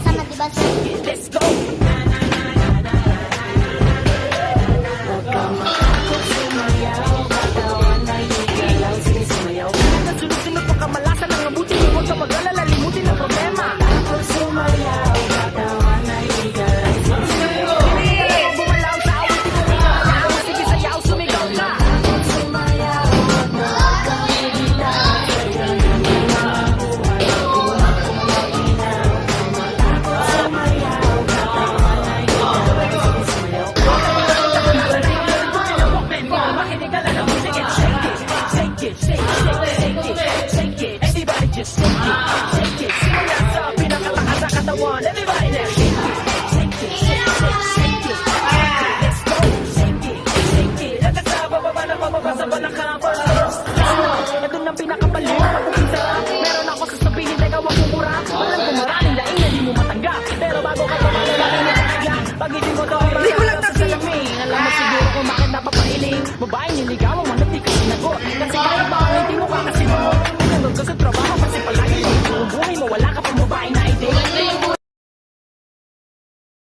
Sama diba sir? Let's go! Sunod-sunod pa kamalasan ng mabuti. Huwag ka mag-alala, limutin ang problema. Bumalaw sa awit, ikaw sige sayaw, sumigaw ka. Everybody just shake it. Simula sa pinakataas sa katawan. Everybody now shake it. Let's go. Shake it. Hanggang sa bababa na pababa sa balakang first. Nandun ang pinakabalik. Pag-umpisa, meron ako sasabihin. Teka, wag mong mura. Walang kumaraling daing na di mo matanggap. Pero bago ka pumalo, lagi na kaya. Pag hindi mo to, hindi ko lang salamin. Alam mo siguro kung bakit napapailing. Babaeng niligawan mo na di ka sinagot. Kasi kaya ba ang hindi mo kakasigot. Nandun ka sa trabaho.